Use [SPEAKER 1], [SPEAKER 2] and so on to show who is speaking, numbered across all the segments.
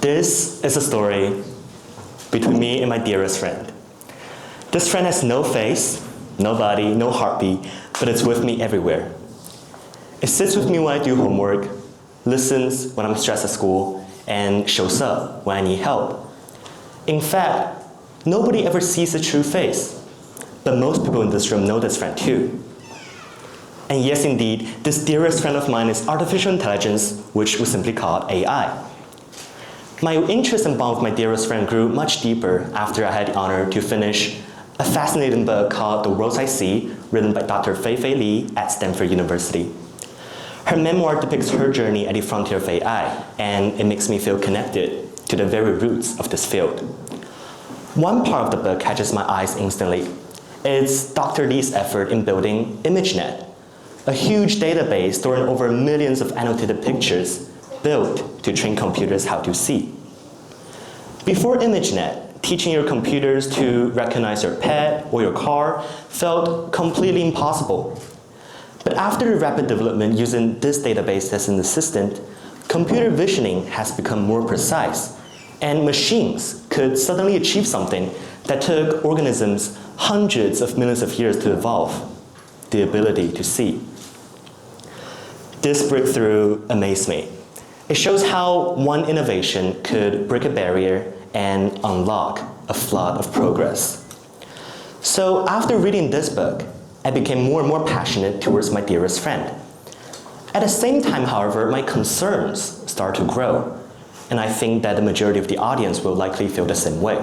[SPEAKER 1] This is a story between me and my dearest friend. This friend has no face, no body, no heartbeat, but it's with me everywhere. It sits with me when I do homework, listens when I'm stressed at school, and shows up when I need help. In fact, nobody ever sees the true face, but most people in this room know this friend too. And yes, indeed, this dearest friend of mine is artificial intelligence, which we simply call AI. My interest and bond with my dearest friend grew much deeper after I had the honor to finish a fascinating book called The Worlds I See, written by Dr. Fei Li at Stanford University. Her memoir depicts her journey at the frontier of AI, and it makes me feel connected to the very roots of this field. One part of the book catches my eyes instantly. It's Dr. Li's effort in building ImageNet, a huge database storing over millions of annotated pictures built to train computers how to see. Before ImageNet, teaching your computers to recognize your pet or your car felt completely impossible. But after the rapid development using this database as an assistant, computer visioning has become more precise, and machines could suddenly achieve something that took organisms hundreds of millions of years to evolve: the ability to see. This breakthrough amazed me. It shows how one innovation could break a barrier and unlock a flood of progress. So after reading this book, I became more and more passionate towards my dearest friend. At the same time, however, my concerns started to grow, and I think that the majority of the audience will likely feel the same way.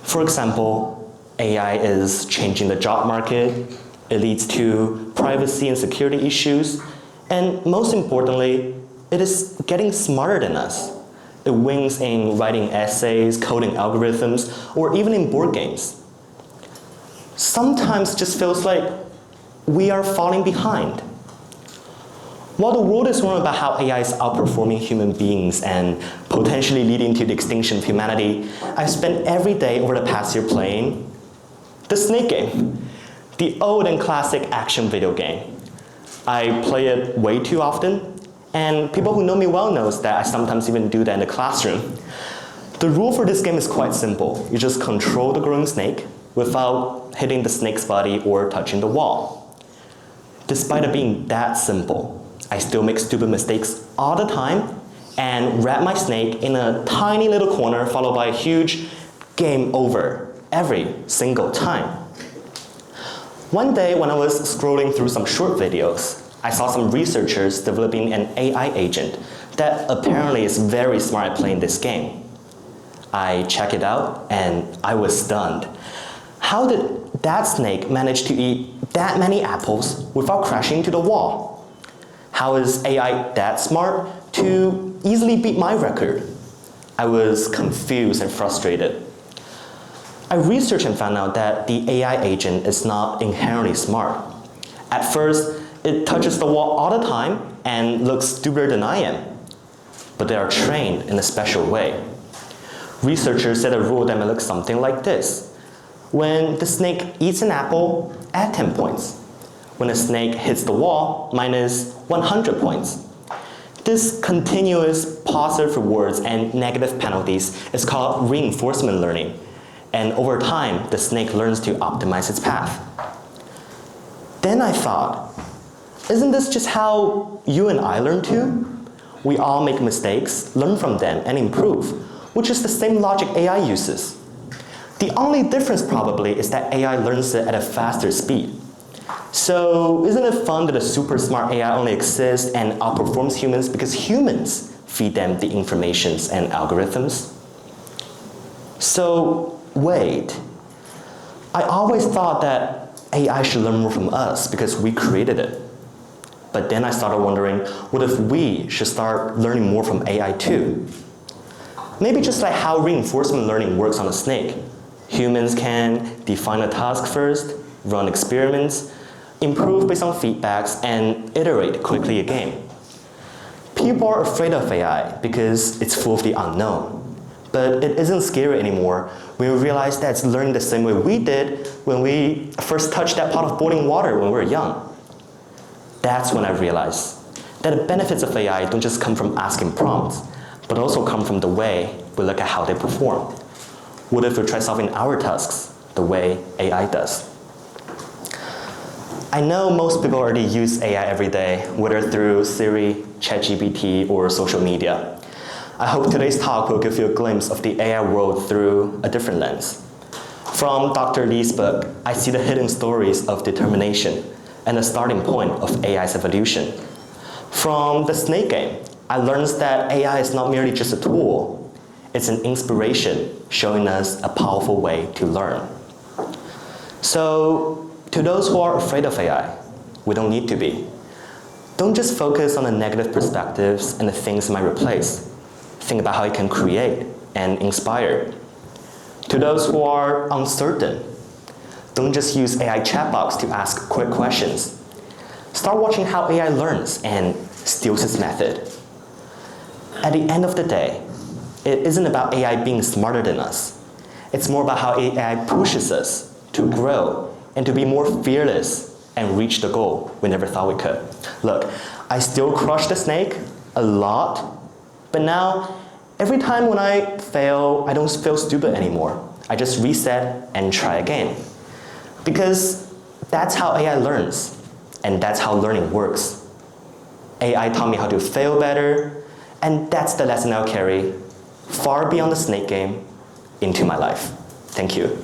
[SPEAKER 1] For example, AI is changing the job market, it leads to privacy and security issues, and most importantly, it is getting smarter than us. It wins in writing essays, coding algorithms, or even in board games. Sometimes it just feels like we are falling behind. While the world is wrong about how AI is outperforming human beings and potentially leading to the extinction of humanity, I've spent every day over the past year playing the Snake game, the old and classic action video game. I play it way too often, and people who know me well knows that I sometimes even do that in the classroom. The rule for this game is quite simple. You just control the growing snake without hitting the snake's body or touching the wall. Despite it being that simple, I still make stupid mistakes all the time and wrap my snake in a tiny little corner followed by a huge game over every single time. One day when I was scrolling through some short videos, I saw some researchers developing an AI agent that apparently is very smart at playing this game. I checked it out and I was stunned. How did that snake manage to eat that many apples without crashing into the wall? How is AI that smart to easily beat my record? I was confused and frustrated. I researched and found out that the AI agent is not inherently smart. At first, it touches the wall all the time and looks stupider than I am. But they are trained in a special way. Researchers set a rule that may look something like this. When the snake eats an apple, add 10 points. When a snake hits the wall, minus 100 points. This continuous positive rewards and negative penalties is called reinforcement learning. And over time, the snake learns to optimize its path. Then I thought, isn't this just how you and I learn too? We all make mistakes, learn from them, and improve, which is the same logic AI uses. The only difference probably is that AI learns it at a faster speed. So isn't it fun that a super smart AI only exists and outperforms humans because humans feed them the informations and algorithms? So wait, I always thought that AI should learn more from us because we created it. But then I started wondering, what if we should start learning more from AI too? Maybe just like how reinforcement learning works on a snake. Humans can define a task first, run experiments, improve based on feedbacks, and iterate quickly again. People are afraid of AI because it's full of the unknown. But it isn't scary anymore when we realize that it's learning the same way we did when we first touched that pot of boiling water when we were young. That's when I realized that the benefits of AI don't just come from asking prompts, but also come from the way we look at how they perform. What if we try solving our tasks the way AI does? I know most people already use AI every day, whether through Siri, ChatGPT, or social media. I hope today's talk will give you a glimpse of the AI world through a different lens. From Dr. Lee's book, I see the hidden stories of determination and the starting point of AI's evolution. From the snake game, I learned that AI is not merely just a tool, it's an inspiration showing us a powerful way to learn. So, to those who are afraid of AI, we don't need to be. Don't just focus on the negative perspectives and the things it might replace. Think about how it can create and inspire. To those who are uncertain, don't just use AI chatbots to ask quick questions. Start watching how AI learns and steals its method. At the end of the day, it isn't about AI being smarter than us. It's more about how AI pushes us to grow and to be more fearless and reach the goal we never thought we could. Look, I still crush the snake a lot, but now every time when I fail, I don't feel stupid anymore. I just reset and try again. Because that's how AI learns, and that's how learning works. AI taught me how to fail better, and that's the lesson I'll carry far beyond the snake game into my life. Thank you.